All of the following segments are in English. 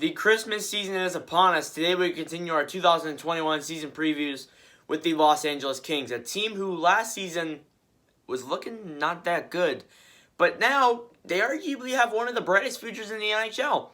The Christmas season is upon us. Today we continue our 2021 season previews with the Los Angeles Kings, a team who last season was looking not that good. But now they arguably have one of the brightest futures in the NHL.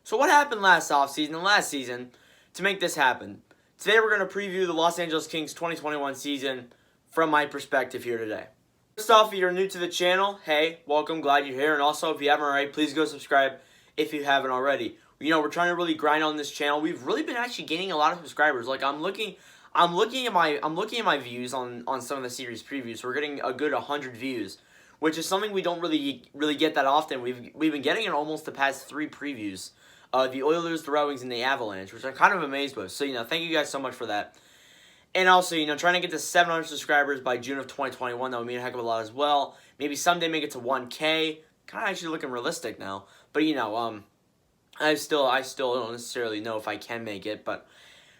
So what happened last offseason and last season to make this happen? Today we're going to preview the Los Angeles Kings 2021 season from my perspective here today. First off, if you're new to the channel, hey, welcome, glad you're here. And also, if you haven't already, please go subscribe if you haven't already. You know, we're trying to really grind on this channel. We've really been actually gaining a lot of subscribers. Like I'm looking at my views on some of the series previews. We're getting a good 100 views, which is something we don't really get that often. We've been getting it almost the past 3 previews. The Oilers, the Red Wings, and the Avalanche, which I'm kind of amazed with. So, thank you guys so much for that. And also, trying to get to 700 subscribers by June of 2021, that would mean a heck of a lot as well. Maybe someday make it to 1K. Kind of actually looking realistic now. But, I still don't necessarily know if I can make it, but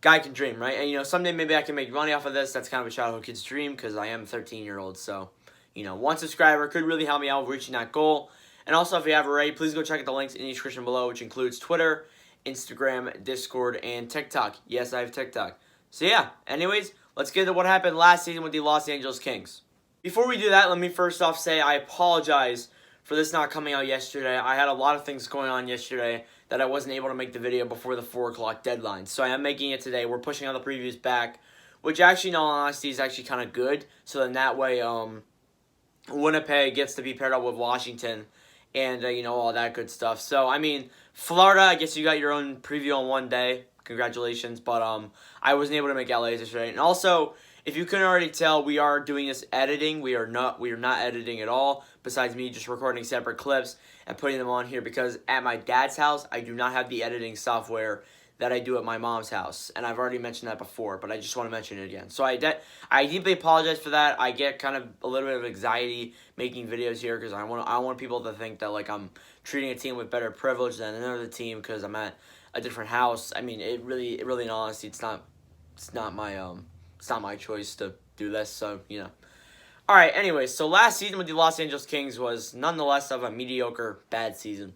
guy can dream, right? And, someday maybe I can make money off of this. That's kind of a childhood kid's dream because I am a 13-year-old. So, 1 subscriber could really help me out with reaching that goal. And also, if you haven't already, please go check out the links in the description below, which includes Twitter, Instagram, Discord, and TikTok. Yes, I have TikTok. So, yeah. Anyways, let's get into what happened last season with the Los Angeles Kings. Before we do that, let me first off say I apologize for this not coming out yesterday. I had a lot of things going on yesterday that I wasn't able to make the video before the 4 o'clock deadline. So I am making it today. We're pushing all the previews back, which actually, in all honesty, is actually kind of good. So then that way, Winnipeg gets to be paired up with Washington and, all that good stuff. So, Florida, I guess you got your own preview on one day. Congratulations. But I wasn't able to make LA yesterday. And also, if you couldn't already tell, we are doing this editing. We are not editing at all, besides me just recording separate clips and putting them on here, because at my dad's house, I do not have the editing software that I do at my mom's house. And I've already mentioned that before, but I just want to mention it again. So I deeply apologize for that. I get kind of a little bit of anxiety making videos here because I want people to think that like I'm treating a team with better privilege than another team because I'm at a different house. It really in honesty, it's not my choice to do this, so, Alright, anyways, so last season with the Los Angeles Kings was nonetheless of a mediocre, bad season.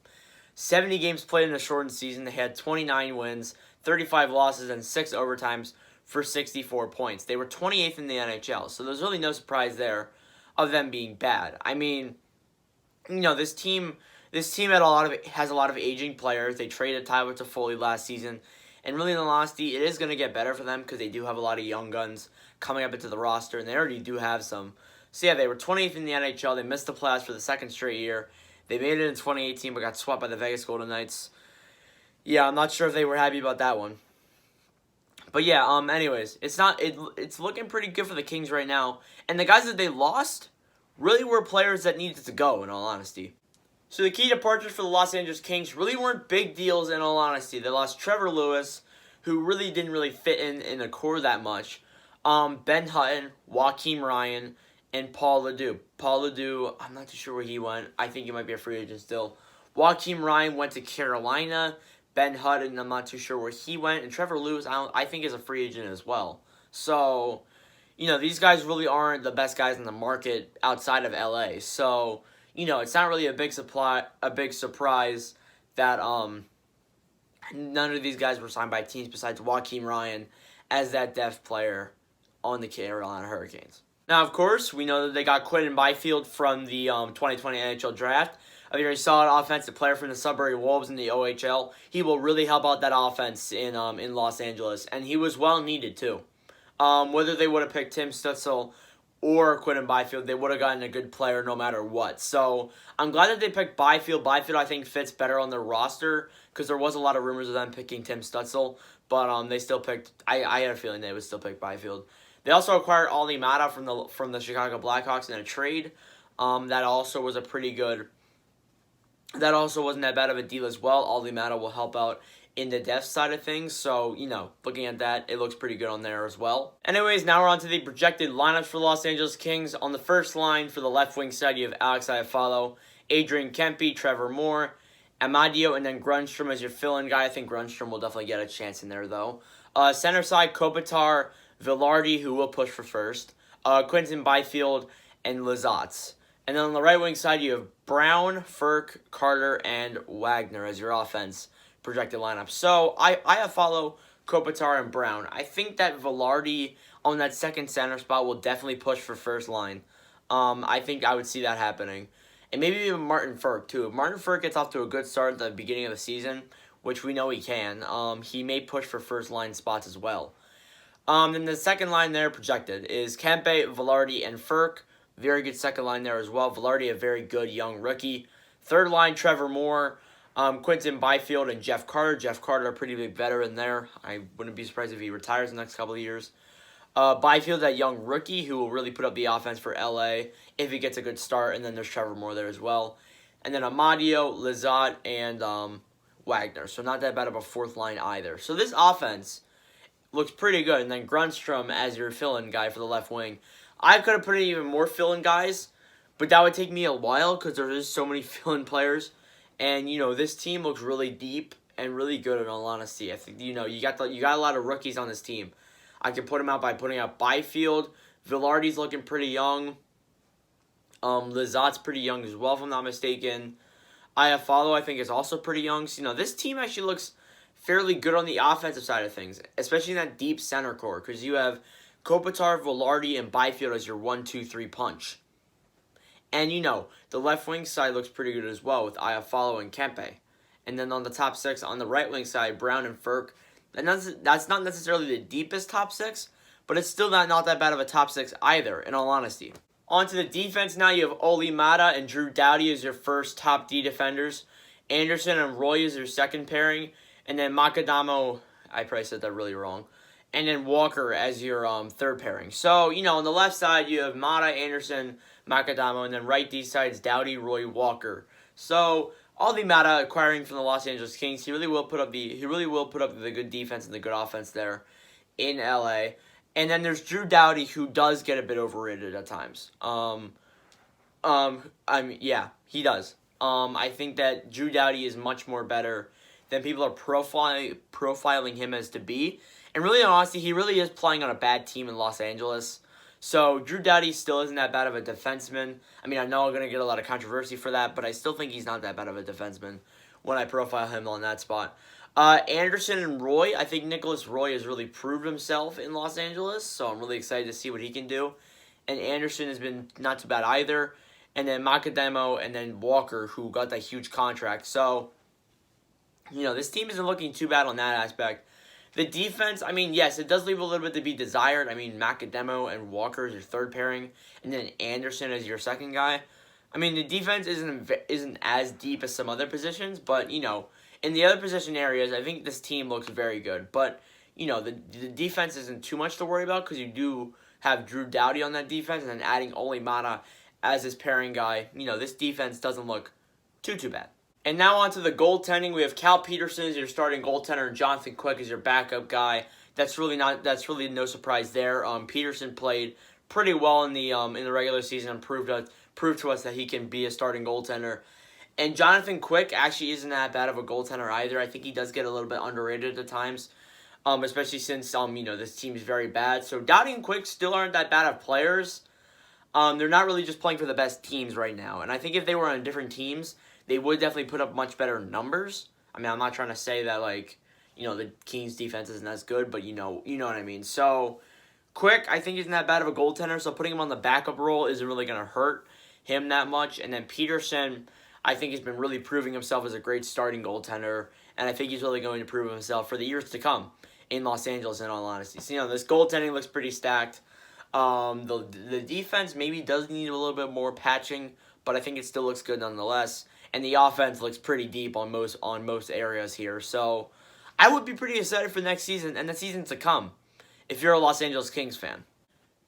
70 games played in a shortened season. They had 29 wins, 35 losses, and 6 overtimes for 64 points. They were 28th in the NHL, so there's really no surprise there of them being bad. This team has a lot of aging players. They traded Tyler Toffoli last season. And really, in all honesty, it is going to get better for them because they do have a lot of young guns coming up into the roster, and they already do have some. So, yeah, they were 28th in the NHL. They missed the playoffs for the 2nd straight year. They made it in 2018 but got swept by the Vegas Golden Knights. Yeah, I'm not sure if they were happy about that one. But, yeah, anyways, it's looking pretty good for the Kings right now. And the guys that they lost really were players that needed to go, in all honesty. So the key departures for the Los Angeles Kings really weren't big deals, in all honesty. They lost Trevor Lewis, who really didn't fit in the core that much. Ben Hutton, Joakim Ryan, and Paul LeDuc. Paul LeDuc, I'm not too sure where he went. I think he might be a free agent still. Joakim Ryan went to Carolina. Ben Hutton, I'm not too sure where he went. And Trevor Lewis, I think is a free agent as well. So, these guys really aren't the best guys in the market outside of LA. So, it's not really a big surprise that none of these guys were signed by teams besides Joakim Ryan as that depth player on the Carolina Hurricanes. Now, of course, we know that they got Quinton Byfield from the 2020 NHL Draft. A very solid offensive player from the Sudbury Wolves in the OHL. He will really help out that offense in Los Angeles, and he was well needed too. Whether they would have picked Tim Stützle or Quinton Byfield, they would have gotten a good player no matter what. So I'm glad that they picked Byfield. Byfield, I think, fits better on their roster because there was a lot of rumors of them picking Tim Stützle, but they still picked. I had a feeling they would still pick Byfield. They also acquired Ali Mata from the Chicago Blackhawks in a trade. That also was a pretty good. That also wasn't that bad of a deal as well. Ali Mata will help out in the depth side of things. So, looking at that, it looks pretty good on there as well. Anyways, now we're on to the projected lineups for the Los Angeles Kings. On the first line for the left wing side, you have Alex Iafallo, Adrian Kempe, Trevor Moore, Amadio, and then Grundstrom as your fill-in guy. I think Grundstrom will definitely get a chance in there, though. Center side, Kopitar, Vilardi, who will push for first, Quinton Byfield, and Lizotte. And then on the right wing side, you have Brown, Furk, Carter, and Wagner as your offense projected lineup. So I have follow Kopitar and Brown. I think that Velarde on that second center spot will definitely push for first line. I think I would see that happening. And maybe even Martin Furk, too. If Martin Furk gets off to a good start at the beginning of the season, which we know he can, he may push for first line spots as well. Then the second line there projected is Kempe, Velarde, and Furk. Very good second line there as well. Velarde, a very good young rookie. Third line, Trevor Moore, Quinton Byfield, and Jeff Carter. Jeff Carter, a pretty big veteran there. I wouldn't be surprised if he retires in the next couple of years. Byfield, that young rookie who will really put up the offense for LA if he gets a good start. And then there's Trevor Moore there as well. And then Amadio, Lizotte, and Wagner. So not that bad of a fourth line either. So this offense looks pretty good. And then Grundstrom as your fill-in guy for the left wing. I could have put in even more fill-in guys, but that would take me a while because there's just so many fill-in players. And, this team looks really deep and really good in all honesty. I think, you got a lot of rookies on this team. I can put them out by putting out Byfield. Velarde's looking pretty young. Lizotte's pretty young as well, if I'm not mistaken. Iafallo, I think, is also pretty young. So, this team actually looks fairly good on the offensive side of things, especially in that deep center core, because you have Kopitar, Velarde, and Byfield as your 1-2-3 punch. And, the left wing side looks pretty good as well with Iafallo and Kempe. And then on the top six, on the right wing side, Brown and Furk. And that's not necessarily the deepest top six, but it's still not that bad of a top six either, in all honesty. On to the defense now. You have Oli Mata and Drew Doughty as your first top D defenders. Anderson and Roy as your second pairing. And then Macadamo, I probably said that really wrong. And then Walker as your third pairing. So, on the left side, you have Mata, Anderson, Macadamo, and then right D side's Doughty, Roy, Walker. So, Oli Mata acquiring from the Los Angeles Kings, he really will put up the good defense and the good offense there in LA. And then there's Drew Doughty, who does get a bit overrated at times. Yeah, he does. I think that Drew Doughty is much more better than people are profiling him as to be. And really, honestly, he really is playing on a bad team in Los Angeles. So, Drew Doughty still isn't that bad of a defenseman. I mean, I know I'm going to get a lot of controversy for that, but I still think he's not that bad of a defenseman when I profile him on that spot. Anderson and Roy, I think Nicholas Roy has really proved himself in Los Angeles, so I'm really excited to see what he can do. And Anderson has been not too bad either. And then Macadamo and then Walker, who got that huge contract. So, this team isn't looking too bad on that aspect. The defense, I mean, yes, it does leave a little bit to be desired. I mean, Macadamo and Walker is your third pairing, and then Anderson is your second guy. I mean, the defense isn't as deep as some other positions, but, in the other position areas, I think this team looks very good. But, the defense isn't too much to worry about because you do have Drew Doughty on that defense, and then adding Oli Mata as his pairing guy. This defense doesn't look too bad. And now on to the goaltending. We have Cal Peterson as your starting goaltender and Jonathan Quick as your backup guy. That's really no surprise there. Peterson played pretty well in the regular season and proved to us that he can be a starting goaltender. And Jonathan Quick actually isn't that bad of a goaltender either. I think he does get a little bit underrated at times, especially since this team is very bad. So Doughty and Quick still aren't that bad of players. They're not really just playing for the best teams right now. And I think if they were on different teams, they would definitely put up much better numbers. I mean, I'm not trying to say that, the Kings' defense isn't as good, but you know what I mean. So, Quick, I think isn't that bad of a goaltender, so putting him on the backup role isn't really going to hurt him that much. And then Peterson, I think has been really proving himself as a great starting goaltender, and I think he's really going to prove himself for the years to come in Los Angeles, in all honesty. So, this goaltending looks pretty stacked. The defense maybe does need a little bit more patching, but I think it still looks good nonetheless. And the offense looks pretty deep on most areas here. So I would be pretty excited for next season and the season to come if you're a Los Angeles Kings fan.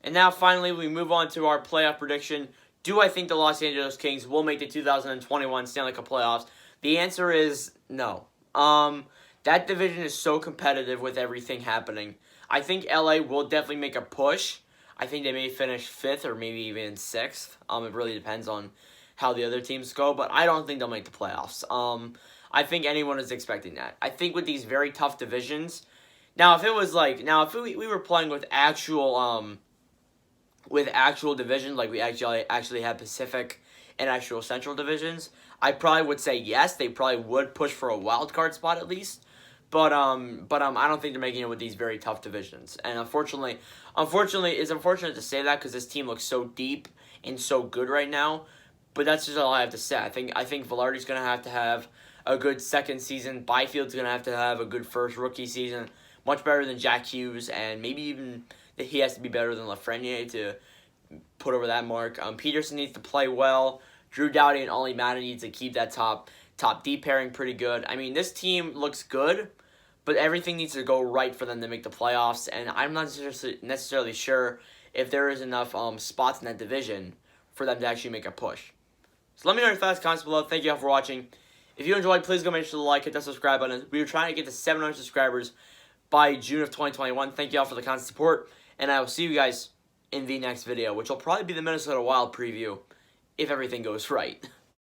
And now finally we move on to our playoff prediction. Do I think the Los Angeles Kings will make the 2021 Stanley Cup playoffs? The answer is no. That division is so competitive with everything happening. I think LA will definitely make a push. I think they may finish 5th or maybe even 6th. It really depends on how the other teams go, but I don't think they'll make the playoffs. I think anyone is expecting that. I think with these very tough divisions, if we were playing with actual divisions, like we actually had Pacific and actual Central divisions, I probably would say yes. They probably would push for a wild card spot at least. But I don't think they're making it with these very tough divisions. And unfortunately, it's unfortunate to say that because this team looks so deep and so good right now. But that's just all I have to say. I think Velarde's gonna have to have a good second season. Byfield's gonna have to have a good first rookie season, much better than Jack Hughes, and maybe even he has to be better than Lafreniere to put over that mark. Peterson needs to play well. Drew Doughty and Ollie Madden needs to keep that top D pairing pretty good. I mean, this team looks good, but everything needs to go right for them to make the playoffs, and I'm not necessarily sure if there is enough spots in that division for them to actually make a push. So let me know your thoughts, comments below. Thank you all for watching. If you enjoyed, please go make sure to like, hit that subscribe button. We were trying to get to 700 subscribers by June of 2021. Thank you all for the constant support, and I will see you guys in the next video, which will probably be the Minnesota Wild preview if everything goes right.